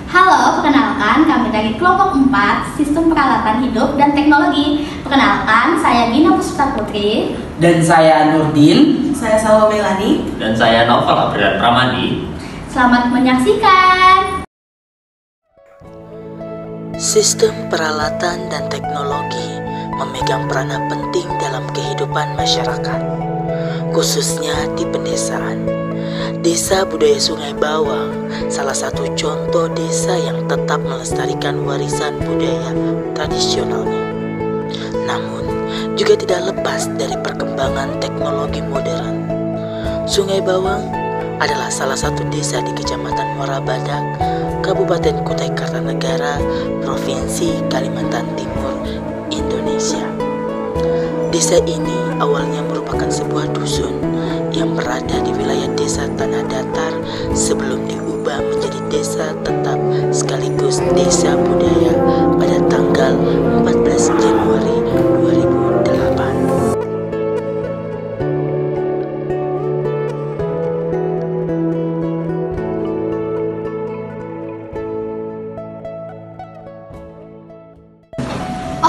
Halo, perkenalkan kami dari kelompok 4 Sistem Peralatan Hidup dan Teknologi. Perkenalkan, saya Gina Puspa Putri. Dan saya Nurdin. Saya Salwa Melani. Dan saya Novel Aprilan Pramadi. Selamat menyaksikan. Sistem peralatan dan teknologi memegang peranan penting dalam kehidupan masyarakat, khususnya di pedesaan. Desa Budaya Sungai Bawang salah satu contoh desa yang tetap melestarikan warisan budaya tradisionalnya. Namun, juga tidak lepas dari perkembangan teknologi modern. Sungai Bawang adalah salah satu desa di Kecamatan Muara Badak, Kabupaten Kutai Kartanegara, Provinsi Kalimantan Timur, Indonesia. Desa ini awalnya merupakan sebuah dusun yang berada di wilayah desa tanah datar sebelum diubah menjadi desa tetap sekaligus desa budaya pada tanggal 14 Januari 2008.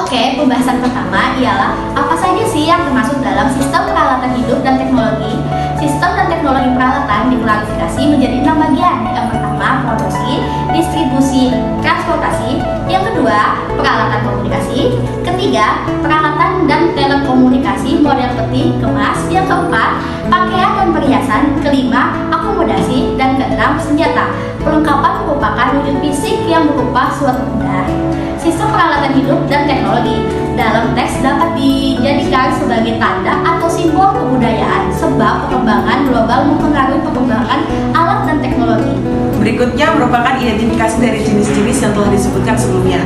Oke, pembahasan pertama ialah apa saja sih yang termasuk dalam sistem peralatan hidup dan teknologi. Sistem dan teknologi peralatan diklasifikasi menjadi 6 bagian. Yang pertama, produksi, distribusi, transportasi. Yang kedua, peralatan komunikasi. Ketiga, peralatan dan telekomunikasi model peti, kemas. Yang keempat, pakaian dan perhiasan. Kelima, akomodasi. Dan keenam, senjata. Perlengkapan merupakan wujud fisik yang berupa suatu benda. Sistem peralatan hidup dan teknologi dalam teks dapat dijadikan sebagai tanda atau simbol kebudayaan sebab perkembangan global mempengaruhi perkembangan alat dan teknologi. Berikutnya merupakan identifikasi dari jenis-jenis yang telah disebutkan sebelumnya.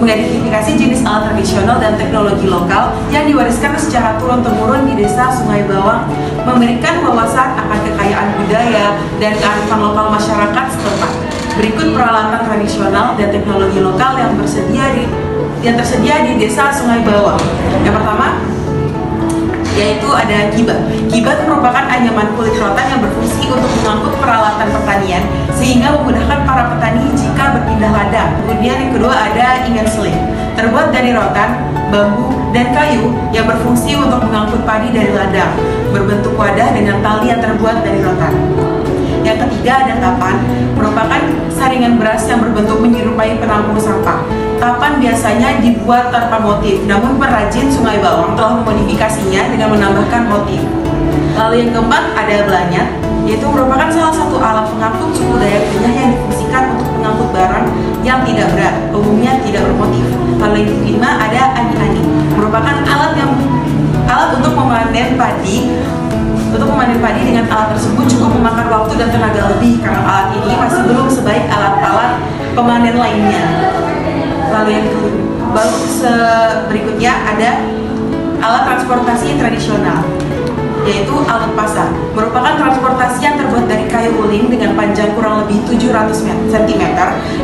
Mengidentifikasi jenis alat tradisional dan teknologi lokal yang diwariskan secara turun-temurun di desa Sungai Bawang, memberikan wawasan akan kekayaan budaya dan kearifan lokal masyarakat setempat. Berikut peralatan tradisional dan teknologi lokal yang tersedia di desa Sungai Bawang. Yang pertama, yaitu ada kibak. Kibak merupakan anyaman kulit rotan yang berfungsi untuk mengangkut peralatan pertanian sehingga memudahkan para petani jika berpindah ladang. Kemudian yang kedua ada ingan seling, terbuat dari rotan, bambu, dan kayu yang berfungsi untuk mengangkut padi dari ladang, berbentuk wadah dengan tali yang terbuat dari rotan. Yang ketiga ada tapan, merupakan saringan beras yang berbentuk menyerupai penampung sampah. Tapan biasanya dibuat tanpa motif, namun perajin Sungai Bawang telah memodifikasinya dengan menambahkan motif. Lalu yang keempat ada belanyat, yaitu merupakan salah satu alat pengangkut suku Dayak Kenyah yang difungsikan untuk mengangkut barang yang tidak berat, umumnya tidak bermotif. Lalu yang kelima ada ani-ani, merupakan alat untuk memanen padi. Untuk memanen padi dengan alat tersebut cukup memakan waktu dan tenaga lebih karena alat ini masih belum sebaik alat-alat pemanen lainnya. Lalu yang berikutnya ada alat transportasi tradisional, yaitu alat pasar, merupakan transportasi yang terbuat dari kayu ulin dengan panjang kurang lebih 700 cm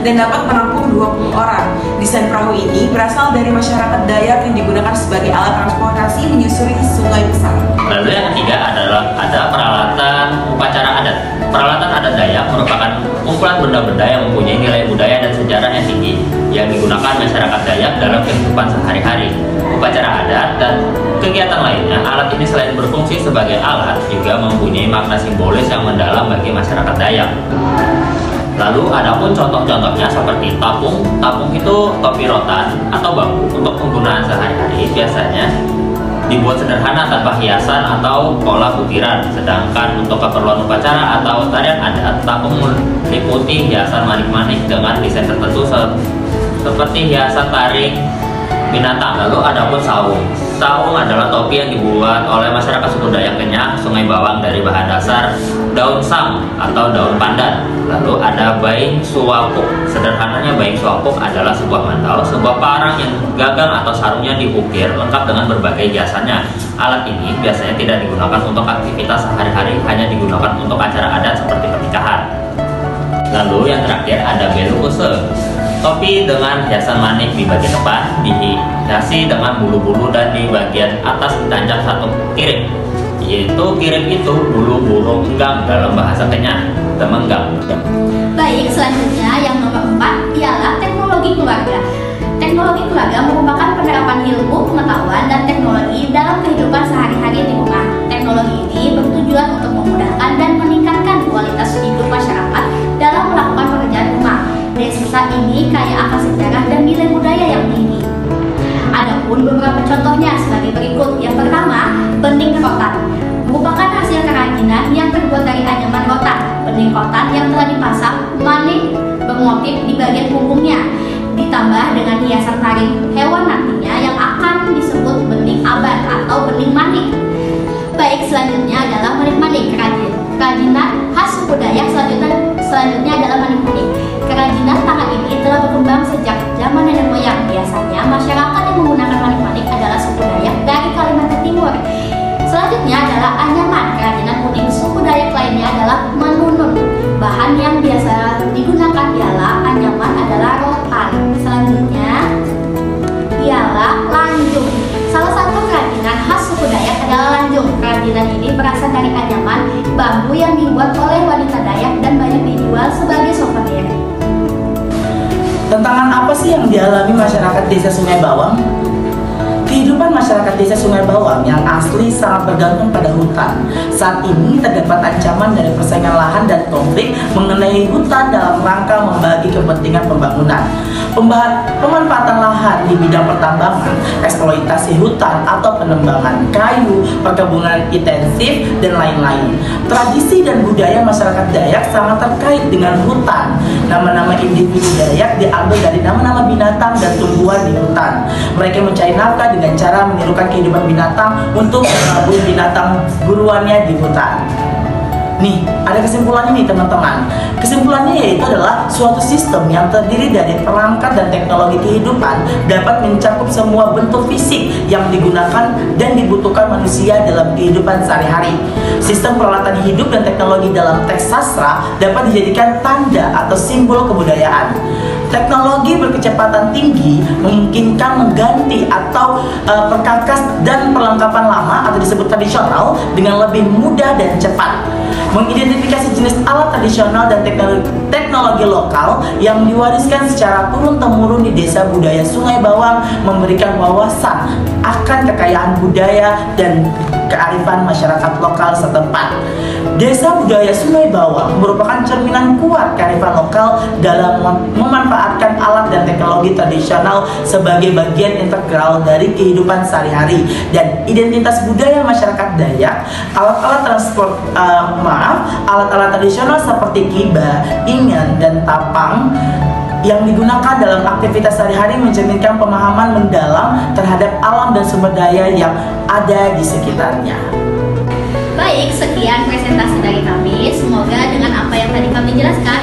dan dapat menampung 20 orang. Desain perahu ini berasal dari masyarakat Dayak yang digunakan sebagai alat transportasi menyusuri sungai besar. Lalu yang ketiga adalah ada peralatan upacara adat. Peralatan adat Dayak merupakan kumpulan benda-benda yang mempunyai nilai budaya dan sejarah yang tinggi yang digunakan masyarakat Dayak dalam kehidupan sehari-hari. Upacara adat dan kegiatan lainnya, alat ini selain berfungsi sebagai alat juga mempunyai makna simbolis yang mendalam bagi masyarakat Dayak. Lalu adapun contoh-contohnya seperti tapung. Tapung itu topi rotan atau bambu untuk penggunaan sehari-hari, biasanya dibuat sederhana tanpa hiasan atau pola butiran. Sedangkan untuk keperluan upacara atau tarian adat, tapung meliputi hiasan manik-manik dengan desain tertentu seperti hiasan taring binatang. Lalu adapun saung. Saung adalah topi yang dibuat oleh masyarakat suku Dayak Kenyah Sungai Bawang dari bahan dasar daun sang atau daun pandan. Lalu ada baing suapuk. Sederhananya baing suapuk adalah sebuah mantel, sebuah parang yang gagang atau sarungnya diukir lengkap dengan berbagai hiasannya. Alat ini biasanya tidak digunakan untuk aktivitas sehari-hari, hanya digunakan untuk acara adat seperti pernikahan. Lalu yang terakhir ada belukuse. Topi dengan hiasan manik di bagian depan, dihiasi dengan bulu-bulu dan di bagian atas ditancap satu kirip. Yaitu kirip itu bulu burung enggang dalam bahasa Kenyah, temenggang. Baik, selanjutnya yang nomor 4 ilmu, pengetahuan, dan teknologi dalam kehidupan sehari-hari di rumah. Teknologi ini bertujuan untuk memudahkan dan meningkatkan kualitas hidup masyarakat dalam melakukan pekerjaan rumah. Desa ini kaya akan sejarah dan nilai budaya yang tinggi. Adapun beberapa contohnya sebagai berikut. Yang pertama, bening rotan merupakan hasil kerajinan yang terbuat dari anyaman rotan. Bening rotan yang telah dipasang manik bermotif di bagian punggungnya, ditambah dengan hiasan taring hewan nantinya yang akan disebut bening aban atau bening manik. Baik, selanjutnya adalah manik-manik kerajinan khas suku Dayak. Selanjutnya adalah manik-manik. Kerajinan tangan ini telah berkembang sejak zaman nenek moyang. Biasanya masyarakat yang menggunakan manik-manik adalah suku Dayak dari Kalimantan Timur. Selanjutnya adalah anyaman. Kerajinan unik suku Dayak lainnya adalah menunun. Bahan yang biasa digunakan ialah anyaman adalah rotan. Selanjutnya ialah lanjung. Salah satu kerajinan khas suku Dayak adalah lanjung. Kerajinan ini berasal dari anyaman bambu yang dibuat oleh wanita Dayak dan banyak dijual sebagai souvenir. Tantangan apa sih yang dialami masyarakat desa Sungai Bawang? Kehidupan masyarakat desa Sungai Bawang yang asli sangat bergantung pada hutan. Saat ini terdapat ancaman dari persaingan lahan dan konflik mengenai hutan dalam rangka membagi kepentingan pembangunan. Pemanfaatan lahan di bidang pertambangan, eksploitasi hutan atau penembangan kayu, perkebunan intensif, dan lain-lain. Tradisi dan budaya masyarakat Dayak sangat terkait dengan hutan. Nama-nama individu Dayak diambil dari nama-nama binatang dan tumbuhan di hutan. Mereka mencari nafkah dengan cara menirukan kehidupan binatang untuk menabung binatang buruannya di hutan. Nih, ada kesimpulannya nih teman-teman. Kesimpulannya yaitu adalah suatu sistem yang terdiri dari perangkat dan teknologi kehidupan dapat mencakup semua bentuk fisik yang digunakan dan dibutuhkan manusia dalam kehidupan sehari-hari. Sistem peralatan hidup dan teknologi dalam teks sastra dapat dijadikan tanda atau simbol kebudayaan. Teknologi berkecepatan tinggi memungkinkan mengganti atau perkakas dan perlengkapan lama atau disebut tradisional dengan lebih mudah dan cepat. Mengidentifikasi jenis alat tradisional dan teknologi lokal yang diwariskan secara turun-temurun di desa budaya Sungai Bawang memberikan wawasan akan kekayaan budaya dan kearifan masyarakat lokal setempat. Desa budaya Sungai Bawang merupakan cerminan kuat kearifan lokal dalam memanfaatkan alat dan teknologi tradisional sebagai bagian integral dari kehidupan sehari-hari dan identitas budaya masyarakat Dayak. Alat-alat tradisional seperti kiba, ingan, dan tapang yang digunakan dalam aktivitas sehari-hari mencerminkan pemahaman mendalam terhadap alam dan sumber daya yang ada di sekitarnya. Baik, sekian presentasi dari kami. Semoga dengan apa yang tadi kami jelaskan